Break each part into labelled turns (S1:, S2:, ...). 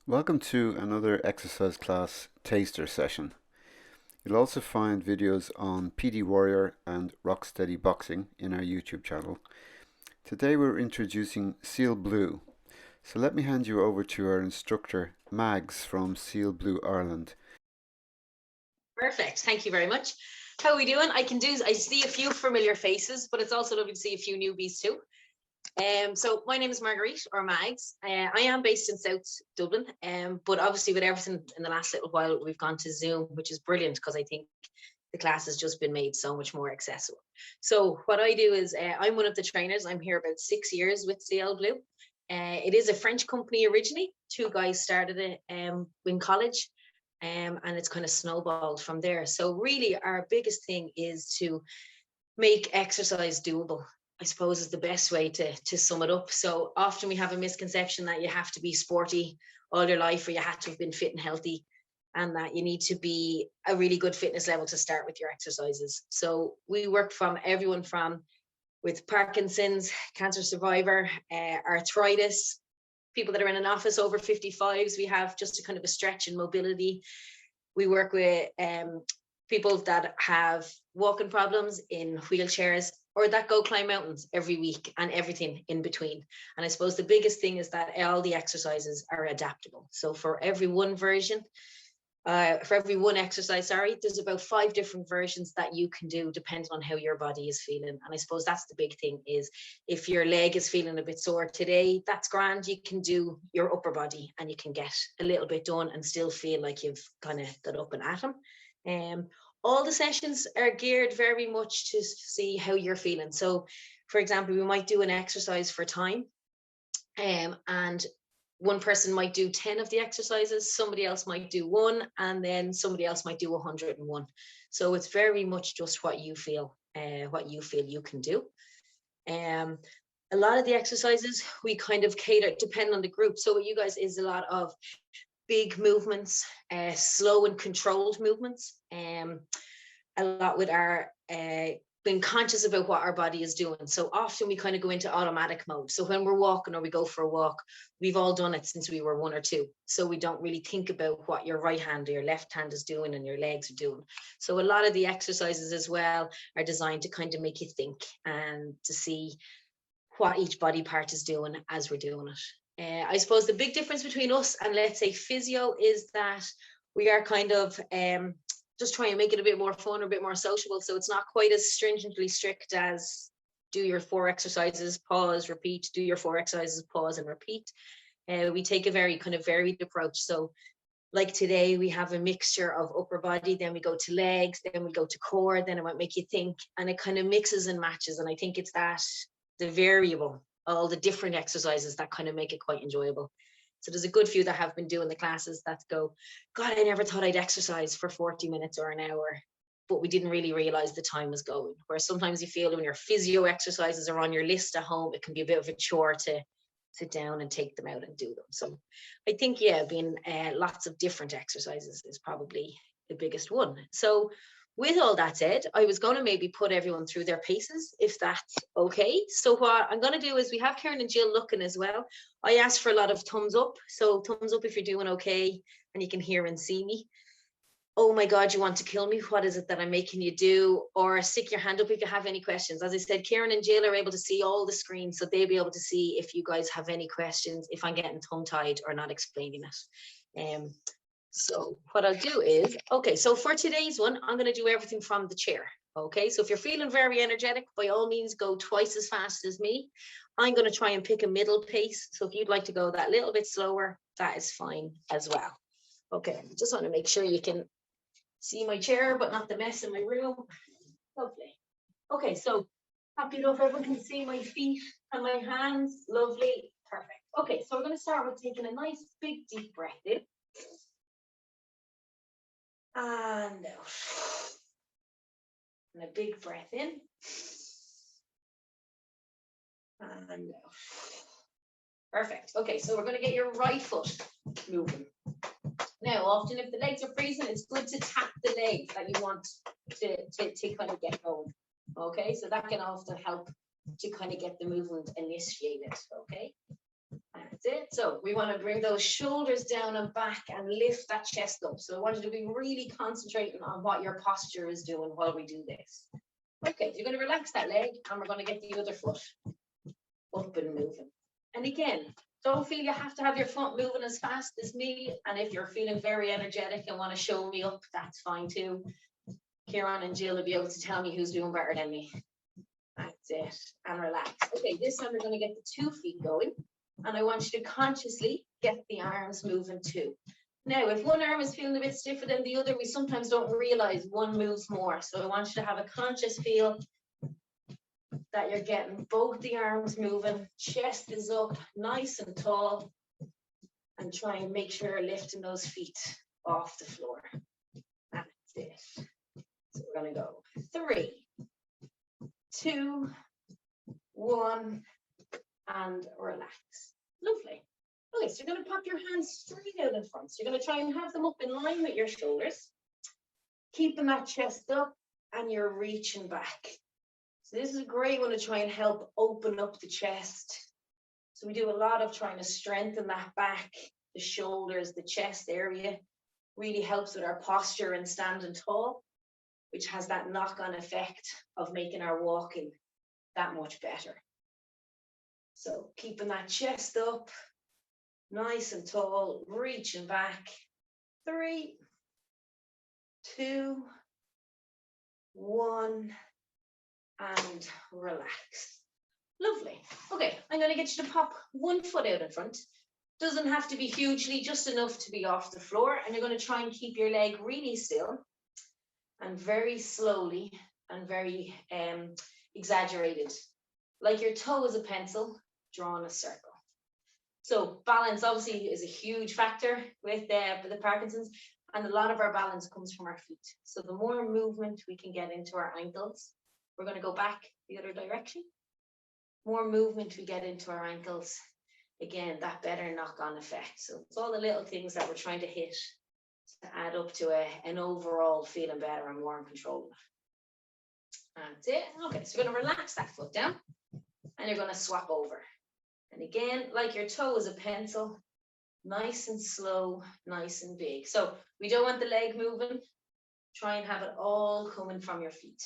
S1: Welcome to another exercise class taster session. You'll also find videos on PD Warrior and Rocksteady Boxing in our YouTube channel. Today we're introducing Siel Bleu. So let me hand you over to our instructor Maggs from Siel Bleu Ireland.
S2: Perfect. Thank you very much. How are we doing? I see a few familiar faces, but it's also lovely to see a few newbies too. So my name is Marguerite or Maggs. I am based in South Dublin, but obviously with everything in the last little while, we've gone to Zoom, which is brilliant because I think the class has just been made so much more accessible. So what I do is I'm one of the trainers. I'm here about 6 years with Siel Bleu. It is a French company originally. Two guys started it in college. And it's kind of snowballed from there. So really our biggest thing is to make exercise doable, I suppose, is the best way to sum it up. So often we have a misconception that you have to be sporty all your life, or you have to have been fit and healthy, and that you need to be a really good fitness level to start with your exercises. So we work from everyone from with Parkinson's, cancer survivor, arthritis, people that are in an office over 55s. We have just a kind of a stretch and mobility. We work with people that have walking problems in wheelchairs, or that go climb mountains every week, and everything in between. And I suppose the biggest thing is that all the exercises are adaptable. So for every one exercise, there's about 5 different versions that you can do depending on how your body is feeling. And I suppose that's the big thing, is if your leg is feeling a bit sore today, that's grand. You can do your upper body and you can get a little bit done and still feel like you've kind of got up and at them. All the sessions are geared very much to see how you're feeling. So for example, we might do an exercise for time, and one person might do 10 of the exercises, somebody else might do 1, and then somebody else might do 101. So it's very much just what you feel you can do. A lot of the exercises we kind of cater, depending on the group. So what you guys is a lot of big movements, slow and controlled movements, a lot with our being conscious about what our body is doing. So often we kind of go into automatic mode. So when we're walking or we go for a walk, we've all done it since we were 1 or 2. So we don't really think about what your right hand or your left hand is doing and your legs are doing. So a lot of the exercises as well are designed to kind of make you think and to see what each body part is doing as we're doing it. I suppose the big difference between us and, let's say, physio is that we are kind of just trying to make it a bit more fun or a bit more sociable. So it's not quite as stringently strict as do your 4 exercises, pause, repeat, do your 4 exercises, pause and repeat. We take a very kind of varied approach. So like today, we have a mixture of upper body, then we go to legs, then we go to core, then it might make you think, and it kind of mixes and matches. And I think it's that the variable, all the different exercises that kind of make it quite enjoyable. So there's a good few that have been doing the classes that go, God, I never thought I'd exercise for 40 minutes or an hour, but we didn't really realize the time was going. Where sometimes you feel when your physio exercises are on your list at home, it can be a bit of a chore to sit down and take them out and do them. So I think, yeah, being lots of different exercises is probably the biggest one. So with all that said, I was going to maybe put everyone through their paces, if that's okay. So what I'm going to do is, we have Karen and Jill looking as well. I asked for a lot of thumbs up. So thumbs up if you're doing okay and you can hear and see me. Oh my God, you want to kill me? What is it that I'm making you do? Or stick your hand up if you have any questions. As I said, Karen and Jill are able to see all the screens, so they'll be able to see if you guys have any questions, if I'm getting tongue-tied or not explaining it. So what I'll do is, okay, so for today's one, I'm going to do everything from the chair. Okay, so if you're feeling very energetic, by all means, go twice as fast as me. I'm going to try and pick a middle pace. So if you'd like to go that little bit slower, that is fine as well. Okay, just want to make sure you can see my chair, but not the mess in my room. Lovely. Okay, so happy enough, everyone can see my feet and my hands. Lovely, perfect. Okay, so we're going to start with taking a nice big deep breath in. And out. And a big breath in. And out. Perfect. Okay, so we're going to get your right foot moving. Now, often if the legs are freezing, it's good to tap the legs that you want to kind of get going. Okay, so that can often help to kind of get the movement initiated. Okay, and That's it. So we want to bring those shoulders down and back and lift that chest up. So I want you to be really concentrating on what your posture is doing while we do this. Okay, so you're going to relax that leg and we're going to get the other foot up and moving. And again, don't feel you have to have your foot moving as fast as me. And if you're feeling very energetic and want to show me up, that's fine too. Kieran and Jill will be able to tell me who's doing better than me. That's it. And relax. Okay, this time we're going to get the 2 feet going. And I want you to consciously get the arms moving too. Now, if one arm is feeling a bit stiffer than the other, we sometimes don't realize one moves more. So I want you to have a conscious feel that you're getting both the arms moving, chest is up, nice and tall, and try and make sure you're lifting those feet off the floor. That's it. So we're going to go 3, 2, 1, and relax. Lovely. Okay, so you're going to pop your hands straight out in front. So you're going to try and have them up in line with your shoulders, keeping that chest up, and you're reaching back. So this is a great one to try and help open up the chest. So we do a lot of trying to strengthen that back, the shoulders, the chest area. Really helps with our posture and standing tall, which has that knock-on effect of making our walking that much better. So keeping that chest up, nice and tall, reaching back. 3, 2, 1, and relax. Lovely. Okay, I'm going to get you to pop one foot out in front. Doesn't have to be hugely, just enough to be off the floor. And you're going to try and keep your leg really still and very slowly and very exaggerated. Like your toe is a pencil, drawing a circle. So balance obviously is a huge factor with the Parkinson's, and a lot of our balance comes from our feet. So the more movement we can get into our ankles, we're going to go back the other direction. More movement we get into our ankles, again, that better knock-on effect. So it's all the little things that we're trying to hit to add up to an overall feeling better and more in control. That's it. Okay, so we're going to relax that foot down and you're going to swap over. And again, like your toe is a pencil, nice and slow, nice and big. So we don't want the leg moving. Try and have it all coming from your feet.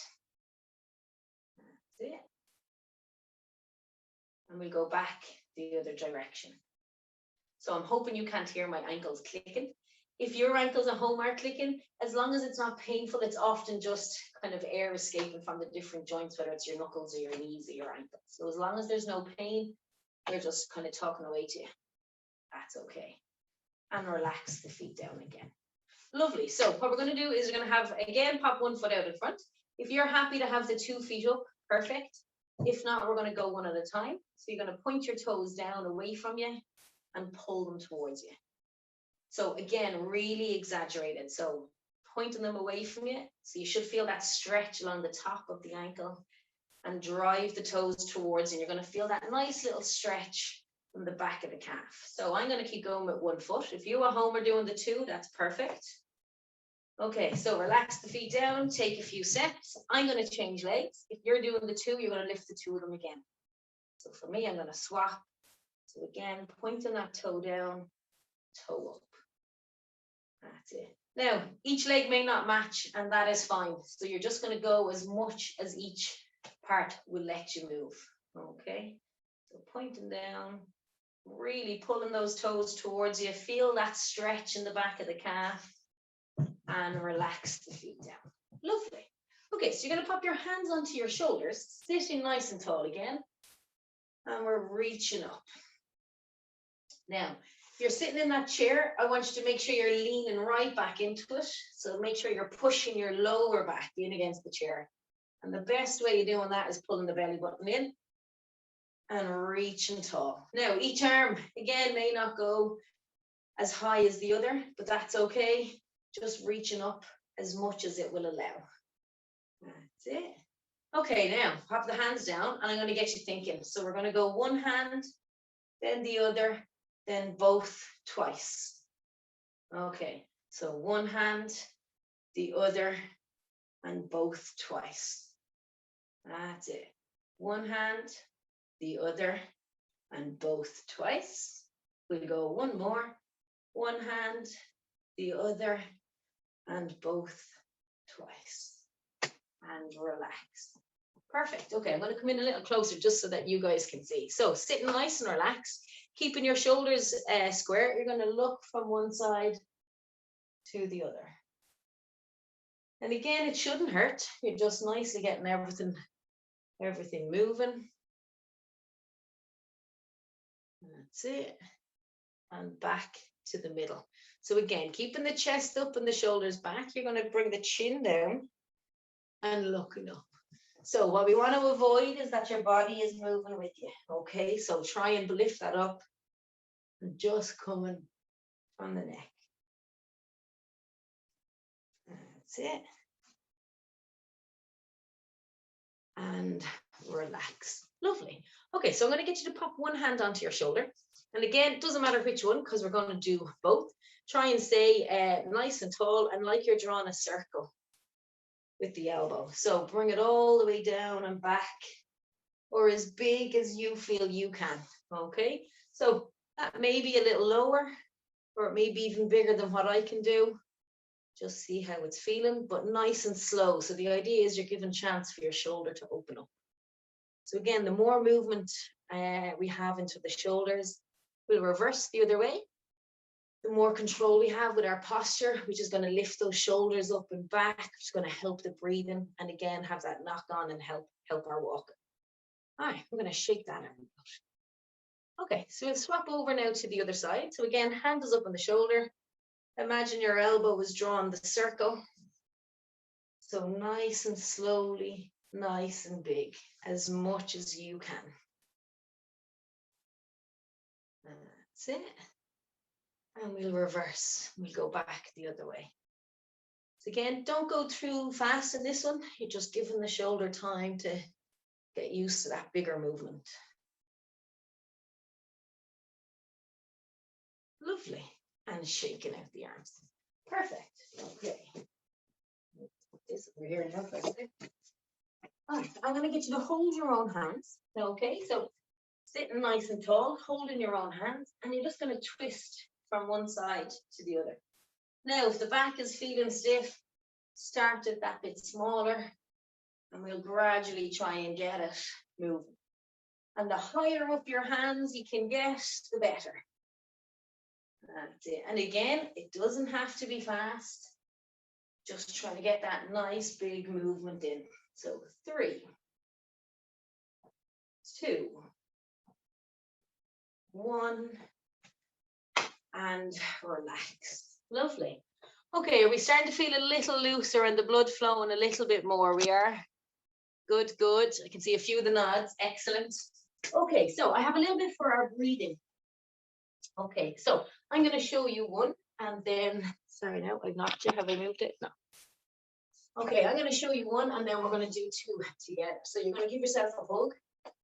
S2: That's it. And we go back the other direction. So I'm hoping you can't hear my ankles clicking. If your ankles at home are clicking, as long as it's not painful, it's often just kind of air escaping from the different joints, whether it's your knuckles or your knees or your ankles. So as long as there's no pain, you're just kind of talking away to you. That's okay. And relax the feet down again. Lovely. So what we're going to do is we're going to have, again, pop one foot out in front. If you're happy to have the 2 feet up, perfect. If not, we're going to go one at a time. So you're going to point your toes down away from you and pull them towards you. So again, really exaggerated. So pointing them away from you. So you should feel that stretch along the top of the ankle and drive the toes towards you. And you're going to feel that nice little stretch from the back of the calf. So I'm going to keep going with 1 foot. If you at home are doing the 2, that's perfect. Okay, so relax the feet down, take a few steps. I'm going to change legs. If you're doing the 2, you're going to lift the 2 of them again. So for me, I'm going to swap. So again, pointing that toe down, toe up. That's it. Now, each leg may not match, and that is fine. So you're just going to go as much as each part will let you move. Okay, so pointing down, really pulling those toes towards you. Feel that stretch in the back of the calf and relax the feet down. Lovely. Okay, so you're going to pop your hands onto your shoulders, sitting nice and tall again, and we're reaching up. Now, if you're sitting in that chair, I want you to make sure you're leaning right back into it. So make sure you're pushing your lower back in against the chair. And the best way of doing that is pulling the belly button in and reaching tall. Now, each arm, again, may not go as high as the other, but that's okay. Just reaching up as much as it will allow. That's it. Okay, now, pop the hands down, and I'm going to get you thinking. So we're going to go one hand, then the other, then both twice. Okay, so one hand, the other, and both twice. That's it. One hand, the other, and both twice. We'll go one more, one hand, the other, and both twice. And relax. Perfect. Okay, I'm going to come in a little closer just so that you guys can see. So sitting nice and relaxed, keeping your shoulders square. You're going to look from one side to the other. And again, it shouldn't hurt. You're just nicely getting everything moving. That's it. And back to the middle. So again, keeping the chest up and the shoulders back, you're going to bring the chin down and looking up. So what we want to avoid is that your body is moving with you. Okay, so try and lift that up and just coming from the neck. That's it. And relax. Lovely. Okay, so I'm going to get you to pop one hand onto your shoulder. And again, it doesn't matter which one because we're going to do both. Try and stay nice and tall and like you're drawing a circle with the elbow. So bring it all the way down and back, or as big as you feel you can. Okay, so that may be a little lower, or it may be even bigger than what I can do. Just see how it's feeling, but nice and slow. So the idea is you're giving chance for your shoulder to open up. So again, the more movement we have into the shoulders, we'll reverse the other way. The more control we have with our posture, which is going to lift those shoulders up and back, which is going to help the breathing, and again, have that knock on and help our walk. All right, we're going to shake that out. Okay, so we'll swap over now to the other side. So again, hand is up on the shoulder. Imagine your elbow is drawing the circle. So nice and slowly, nice and big, as much as you can. That's it. And we'll reverse. We'll go back the other way. So again, don't go too fast in this one. You're just giving the shoulder time to get used to that bigger movement. Lovely. And shaking out the arms. Perfect. Okay. Put this over here now. All right, I'm going to get you to hold your own hands. Okay, so sitting nice and tall, holding your own hands, and you're just going to twist from one side to the other. Now, if the back is feeling stiff, start it that bit smaller, and we'll gradually try and get it moving. And the higher up your hands you can get, the better. That's it. And again, it doesn't have to be fast. Just try to get that nice big movement in. So 3, 2, 1, and relax. Lovely. Okay, are we starting to feel a little looser and the blood flowing a little bit more? We are. Good, good. I can see a few of the nods. Excellent. Okay, so I have a little bit for our breathing. Okay, so I'm going to show you one, and then, sorry, now I've knocked you. Have I moved it? No. Okay, I'm going to show you one, and then we're going to do 2 together. So you're going to give yourself a hug.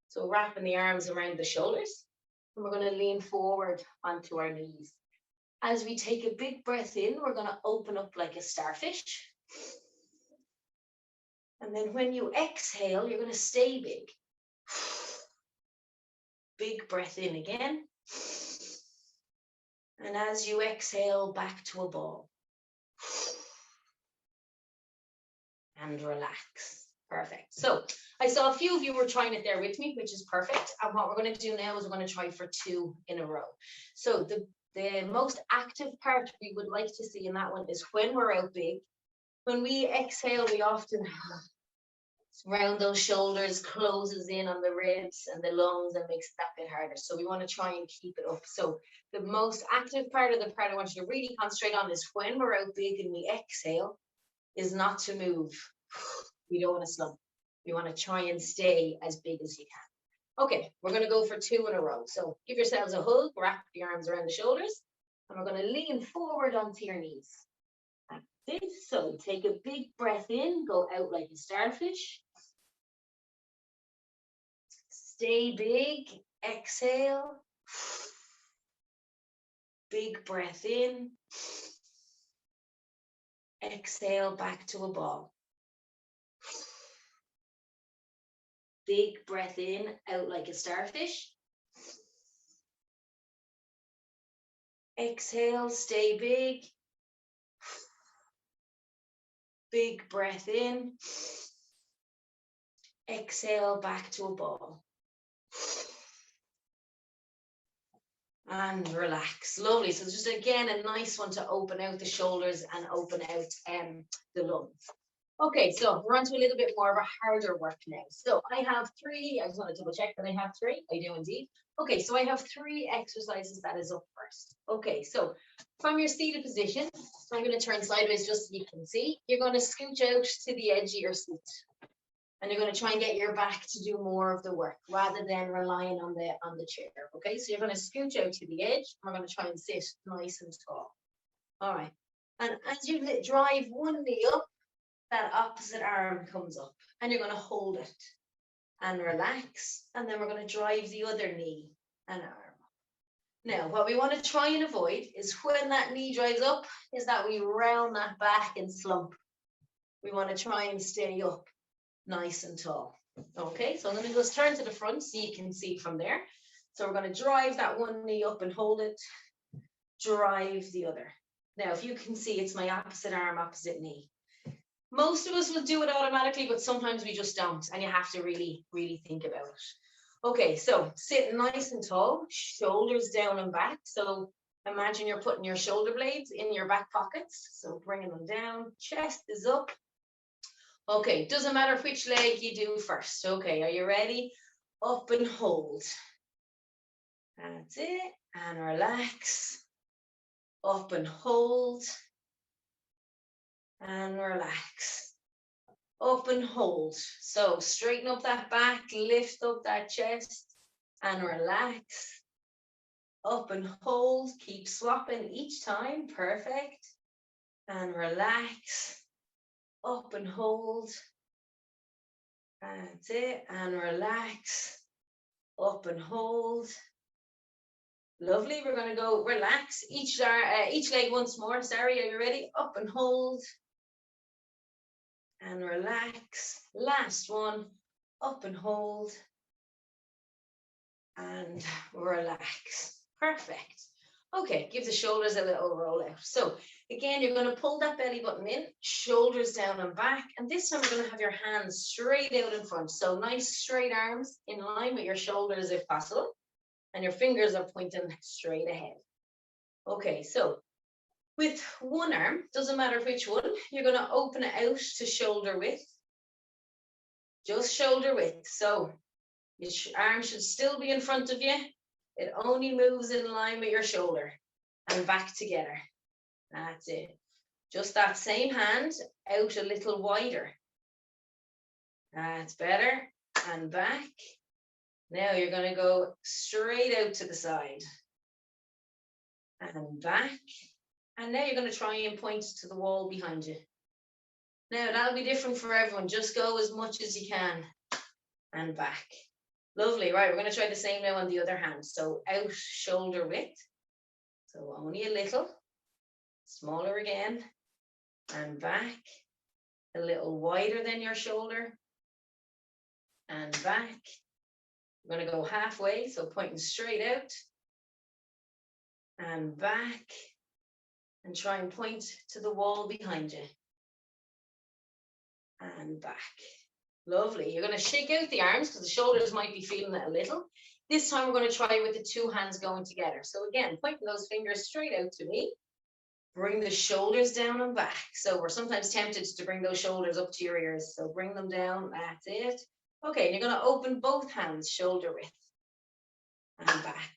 S2: So wrapping the arms around the shoulders, and we're going to lean forward onto our knees. As we take a big breath in, we're going to open up like a starfish. And then when you exhale, you're going to stay big. Big breath in again. And as you exhale, back to a ball. And relax. Perfect. So I saw a few of you were trying it there with me, which is perfect. And what we're going to do now is we're going to try for 2 in a row. So the most active part we would like to see in that one is when we're out big. When we exhale, we often round those shoulders, closes in on the ribs and the lungs, and makes it that bit harder. So we want to try and keep it up. So the most active part of the part I want you to really concentrate on is when we're out big and we exhale, is not to move. We don't want to slump. We want to try and stay as big as you can. Okay, we're going to go for 2 in a row. So give yourselves a hug, wrap the arms around the shoulders, and we're going to lean forward onto your knees. Like this. So take a big breath in, go out like a starfish. Stay big, exhale. Big breath in. Exhale back to a ball. Big breath in, out like a starfish. Exhale, stay big. Big breath in. Exhale, back to a ball. And relax. Lovely. So just again, a nice one to open out the shoulders and open out the lungs. Okay, so we're on to a little bit more of a harder work now. So I have three. I just want to double check that I have three. I do indeed. Okay, so I have three exercises that is up first. Okay, so from your seated position, I'm going to turn sideways just so you can see. You're going to scooch out to the edge of your seat. And you're going to try and get your back to do more of the work rather than relying on the chair. Okay, so you're going to scooch out to the edge. And we're going to try and sit nice and tall. All right. And as you drive one knee up, that opposite arm comes up. And you're going to hold it and relax. And then we're going to drive the other knee and arm up. Now, what we want to try and avoid is when that knee drives up, is that we round that back and slump. We want to try and stay up. Nice and tall. Okay, so I'm going to just turn to the front so you can see from there. So we're going to drive that one knee up and hold it. Drive the other. Now, if you can see, it's my opposite arm, opposite knee. Most of us will do it automatically, but sometimes we just don't, and you have to really, really think about it. Okay, so sit nice and tall, shoulders down and back. So imagine you're putting your shoulder blades in your back pockets. So bringing them down, chest is up. Okay, doesn't matter which leg you do first. Okay, are you ready? Up and hold. That's it. And relax. Up and hold. And relax. Up and hold. So straighten up that back, lift up that chest, and relax. Up and hold. Keep swapping each time. Perfect. And relax. Up and hold. That's it. And relax. Up and hold. Lovely. We're going to go relax each leg once more. Sorry, are you ready? Up and hold. And relax. Last one. Up and hold. And relax. Perfect. Okay, give the shoulders a little roll out. So again, you're going to pull that belly button in, shoulders down and back. And this time we're going to have your hands straight out in front. So nice straight arms in line with your shoulders if possible. And your fingers are pointing straight ahead. Okay, so with one arm, doesn't matter which one, you're going to open it out to shoulder width. Just shoulder width. So your arm should still be in front of you. It only moves in line with your shoulder and back together. That's it. Just that same hand out a little wider. That's better. And back. Now you're going to go straight out to the side. And back. And now you're going to try and point to the wall behind you. Now that'll be different for everyone. Just go as much as you can. And back. Lovely. Right, we're going to try the same now on the other hand. So out shoulder width. So only a little. Smaller again. And back. A little wider than your shoulder. And back. We're going to go halfway. So pointing straight out. And back. And try and point to the wall behind you. And back. Lovely. You're going to shake out the arms because the shoulders might be feeling it a little. This time we're going to try with the two hands going together. So again, pointing those fingers straight out to me. Bring the shoulders down and back. So we're sometimes tempted to bring those shoulders up to your ears. So bring them down. That's it. Okay, and you're going to open both hands shoulder width. And back.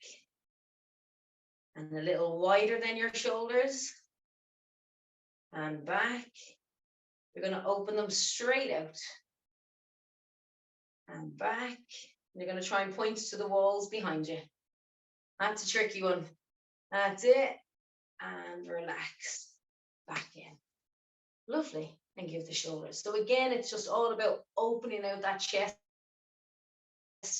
S2: And a little wider than your shoulders. And back. You're going to open them straight out. And back. You're going to try and point to the walls behind you. That's a tricky one. That's it. And relax. Back in. Lovely. And give the shoulders. So again, it's just all about opening out that chest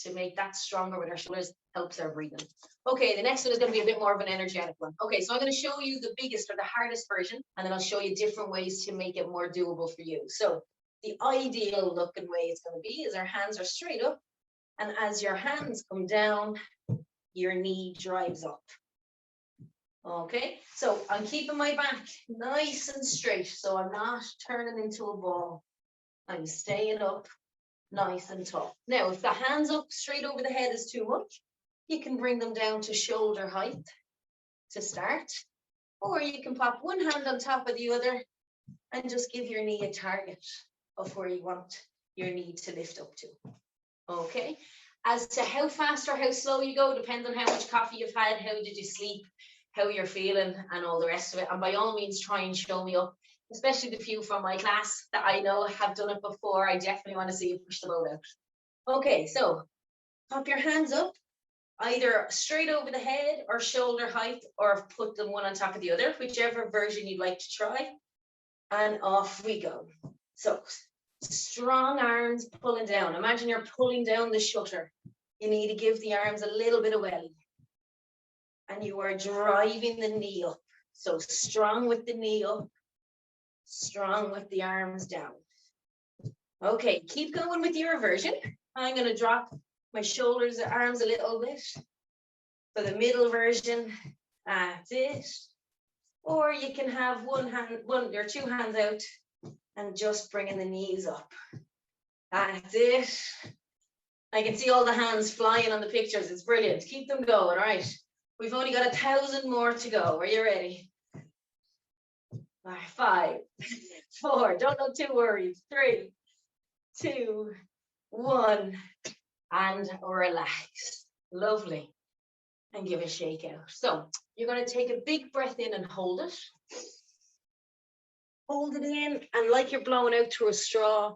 S2: to make that stronger with our shoulders. Helps our breathing. Okay, the next one is going to be a bit more of an energetic one. Okay, so I'm going to show you the biggest or the hardest version, and then I'll show you different ways to make it more doable for you. So the ideal looking way it's going to be is our hands are straight up, and as your hands come down, your knee drives up. Okay, so I'm keeping my back nice and straight, so I'm not turning into a ball. I'm staying up nice and tall. Now, if the hands up straight over the head is too much, you can bring them down to shoulder height to start, or you can pop one hand on top of the other and just give your knee a target of where you want your knee to lift up to. Okay, as to how fast or how slow you go, depends on how much coffee you've had, how did you sleep, how you're feeling, and all the rest of it. And by all means, try and show me up, especially the few from my class that I know have done it before. I definitely want to see you push the boat out. Okay, so pop your hands up, either straight over the head or shoulder height, or put them one on top of the other, whichever version you'd like to try. And off we go. So strong arms pulling down. Imagine you're pulling down the shutter. You need to give the arms a little bit of welly. And you are driving the knee up. So strong with the knee up, strong with the arms down. Okay, keep going with your version. I'm going to drop my shoulders and arms a little bit. For the middle version, that's it. Or you can have one or two hands out and just bringing the knees up. That's it. I can see all the hands flying on the pictures. It's brilliant. Keep them going, all right? We've only got 1,000 more to go. Are you ready? 5, 4, don't look too worried. 3, 2, 1, and relax. Lovely. And give a shake out. So you're going to take a big breath in and hold it. Hold it in, and like you're blowing out through a straw.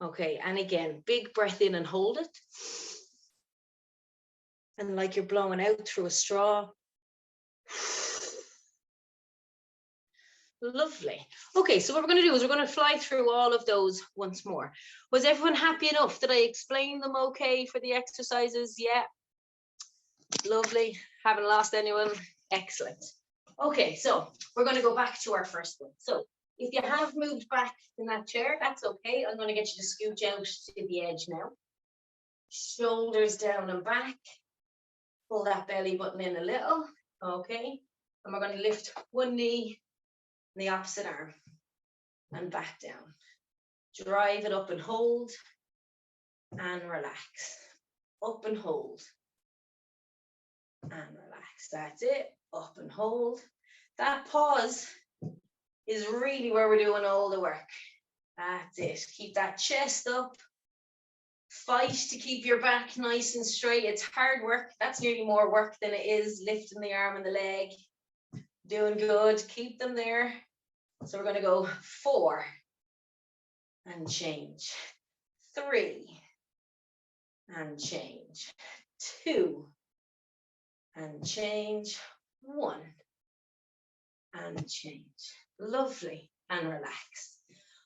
S2: Okay, and again, big breath in and hold it. And like you're blowing out through a straw. Lovely. Okay, so what we're going to do is we're going to fly through all of those once more. Was everyone happy enough? Did I explain them okay for the exercises? Yeah. Lovely. Haven't lost anyone. Excellent. Okay, so we're going to go back to our first one. So if you have moved back in that chair, that's okay. I'm going to get you to scooch out to the edge now. Shoulders down and back. Pull that belly button in a little. Okay. And we're going to lift one knee and the opposite arm and back down. Drive it up and hold and relax. Up and hold and relax. That's it. Up and hold. That pause is really where we're doing all the work. That's it. Keep that chest up. Fight to keep your back nice and straight. It's hard work. That's nearly more work than it is lifting the arm and the leg. Doing good. Keep them there. So we're going to go 4 and change. 3 and change. 2 and change. 1 and change. Lovely. And relax.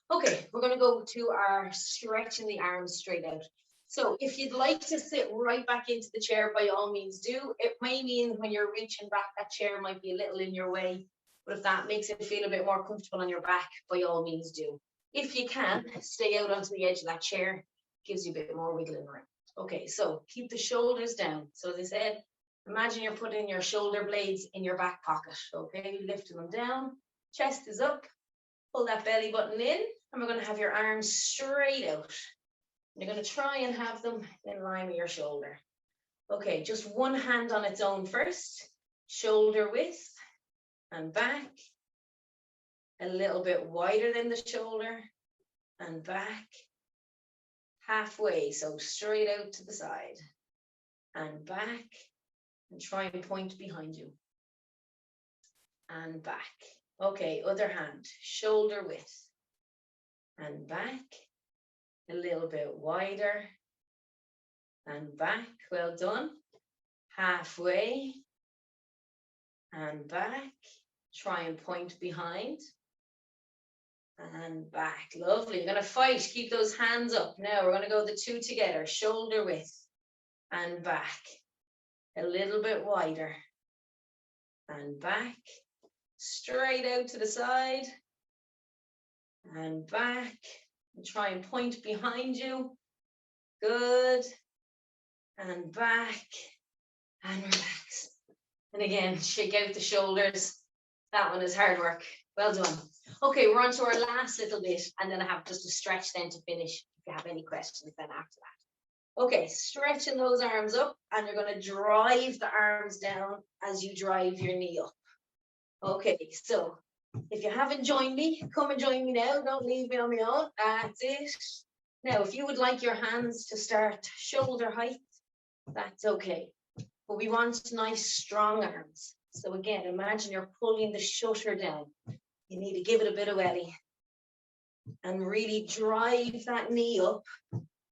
S2: Okay, we're going to go to our stretching the arms straight out. So if you'd like to sit right back into the chair, by all means do. It may mean when you're reaching back, that chair might be a little in your way. But if that makes it feel a bit more comfortable on your back, by all means do. If you can, stay out onto the edge of that chair. Gives you a bit more wiggling room. Okay, so keep the shoulders down. So as I said, imagine you're putting your shoulder blades in your back pocket. Okay, lifting them down. Chest is up. Pull that belly button in. And we're going to have your arms straight out. You're going to try and have them in line with your shoulder. Okay, just one hand on its own first. Shoulder width and back. A little bit wider than the shoulder and back. Halfway, so straight out to the side. And back. And try and point behind you. And back. Okay, other hand. Shoulder width. And back. A little bit wider and back. Well done. Halfway and back. Try and point behind and back. Lovely. You're going to fight. Keep those hands up. Now we're going to go the 2 together. Shoulder width and back. A little bit wider and back. Straight out to the side and back. And try and point behind you. Good. And back. and relax. And again, shake out the shoulders. That one is hard work. Well done. Okay, we're on to our last little bit, and then I have just a stretch then to finish. If you have any questions then after that. Okay, stretching those arms up, and you're going to drive the arms down as you drive your knee up. Okay, so if you haven't joined me, come and join me now. Don't leave me on my own. That's it. Now, if you would like your hands to start shoulder height, that's okay. But we want nice, strong arms. So again, imagine you're pulling the shutter down. You need to give it a bit of welly and really drive that knee up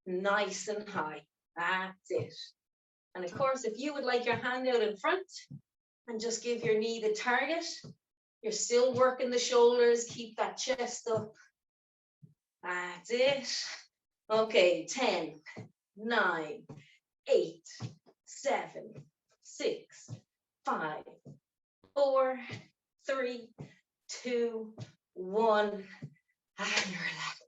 S2: nice and high. That's it. And of course, if you would like your hand out in front and just give your knee the target, you're still working the shoulders. Keep that chest up. That's it. Okay, 10, 9, 8, 7, 6, 5, 4, 3, 2, 1, and relax.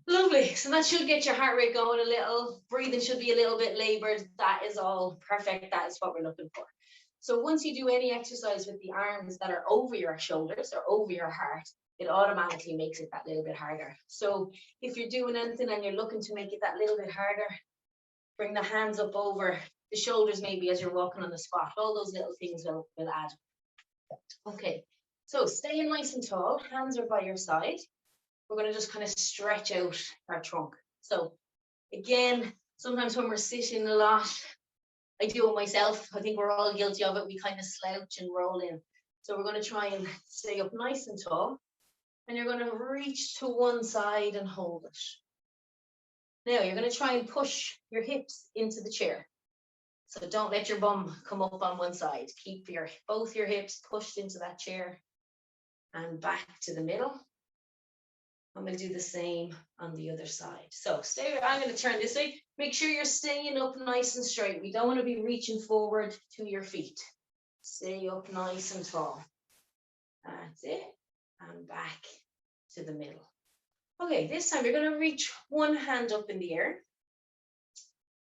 S2: Lovely. So that should get your heart rate going a little. Breathing should be a little bit labored. That is all perfect. That is what we're looking for. So once you do any exercise with the arms that are over your shoulders or over your heart, it automatically makes it that little bit harder. So if you're doing anything and you're looking to make it that little bit harder, bring the hands up over the shoulders maybe as you're walking on the spot. All those little things will add. Okay, so staying nice and tall, hands are by your side. We're going to just kind of stretch out our trunk. So again, sometimes when we're sitting a lot, I do it myself. I think we're all guilty of it. We kind of slouch and roll in. So we're going to try and stay up nice and tall. And you're going to reach to one side and hold it. Now you're going to try and push your hips into the chair. So don't let your bum come up on one side. Keep both your hips pushed into that chair and back to the middle. And we'll do the same on the other side. So I'm going to turn this way. Make sure you're staying up nice and straight. We don't want to be reaching forward to your feet. Stay up nice and tall. That's it. And back to the middle. Okay, this time you're going to reach one hand up in the air.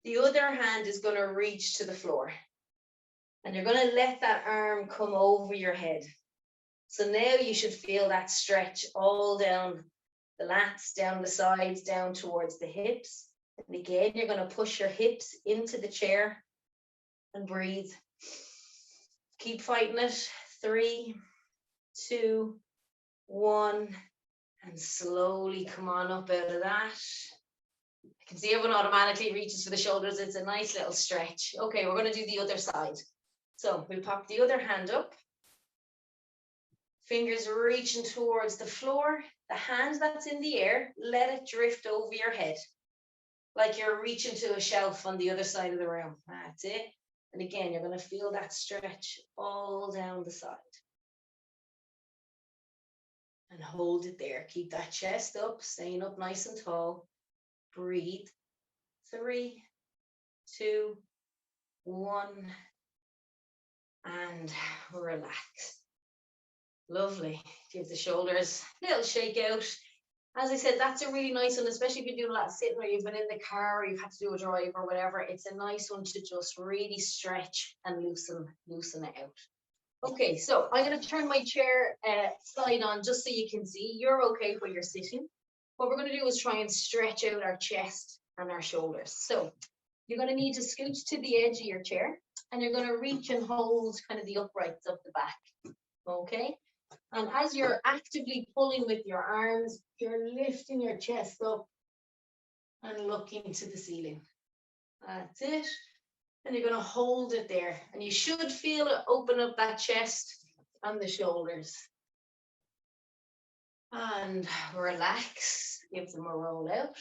S2: The other hand is going to reach to the floor. And you're going to let that arm come over your head. So now you should feel that stretch all down the lats, down the sides, down towards the hips. And again, you're going to push your hips into the chair and breathe. Keep fighting it. 3, 2, 1. And slowly come on up out of that. I can see everyone automatically reaches for the shoulders. It's a nice little stretch. Okay, we're going to do the other side. So we'll pop the other hand up. Fingers reaching towards the floor. The hand that's in the air, let it drift over your head. Like you're reaching to a shelf on the other side of the room. That's it. And again, you're going to feel that stretch all down the side. And hold it there. Keep that chest up, staying up nice and tall. Breathe. 3, 2, 1. And relax. Lovely. Give the shoulders a little shake out. As I said, that's a really nice one, especially if you're doing a lot of sitting or you've been in the car or you've had to do a drive or whatever. It's a nice one to just really stretch and loosen it out. Okay, so I'm going to turn my chair side on just so you can see. You're okay where you're sitting. What we're going to do is try and stretch out our chest and our shoulders. So you're going to need to scooch to the edge of your chair and you're going to reach and hold kind of the uprights of the back. Okay? And as you're actively pulling with your arms, you're lifting your chest up and looking to the ceiling. That's it. And you're going to hold it there. And you should feel it open up that chest and the shoulders. And relax. Give them a roll out.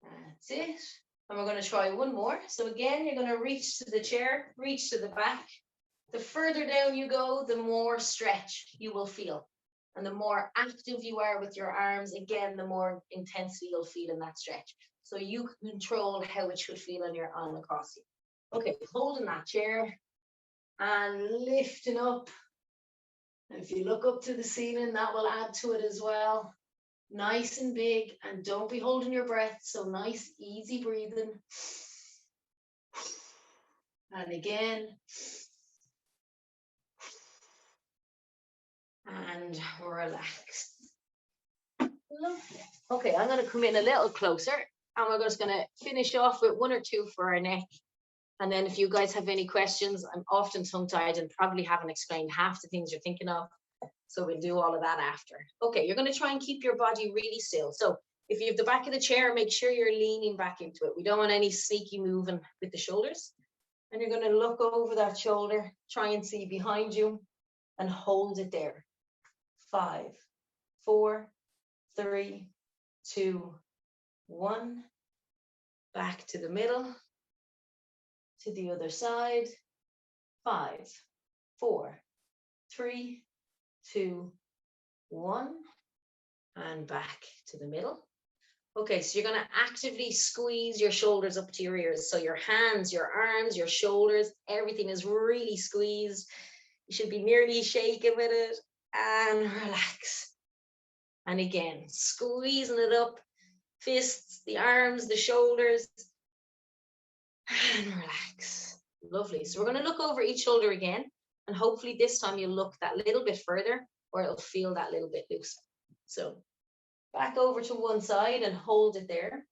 S2: That's it. And we're going to try one more. So again, you're going to reach to the chair, reach to the back. The further down you go, the more stretch you will feel. And the more active you are with your arms, again, the more intensity you'll feel in that stretch. So you can control how it should feel on your arm across you. Okay, holding that chair and lifting up. And if you look up to the ceiling, that will add to it as well. Nice and big, and don't be holding your breath. So nice, easy breathing. And again. And relax. Lovely. Okay, I'm going to come in a little closer and we're just going to finish off with 1 or 2 for our neck. And then if you guys have any questions, I'm often tongue-tied and probably haven't explained half the things you're thinking of. So we'll do all of that after. Okay, you're going to try and keep your body really still. So if you have the back of the chair, make sure you're leaning back into it. We don't want any sneaky moving with the shoulders. And you're going to look over that shoulder, try and see behind you and hold it there. 5, 4, 3, 2, 1. Back to the middle, to the other side. 5, 4, 3, 2, 1. And back to the middle. Okay, so you're going to actively squeeze your shoulders up to your ears. So your hands, your arms, your shoulders, everything is really squeezed. You should be nearly shaking with it. And relax. And again, squeezing it up. Fists, the arms, the shoulders. And relax. Lovely. So we're going to look over each shoulder again. And hopefully this time you'll look that little bit further or it'll feel that little bit looser. So back over to one side and hold it there.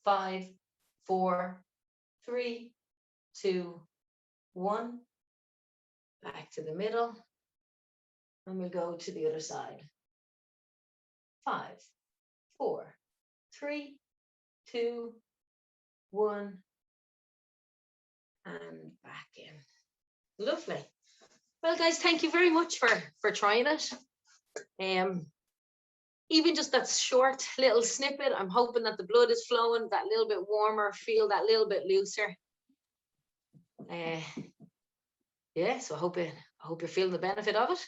S2: 5, 4, 3, 2, 1. Back to the middle. And we'll go to the other side. 5, 4, 3, 2, 1. And back in. Lovely. Well, guys, thank you very much for trying it. Even just that short little snippet, I'm hoping that the blood is flowing that little bit warmer, feel that little bit looser. Yeah, so I hope you're feeling the benefit of it.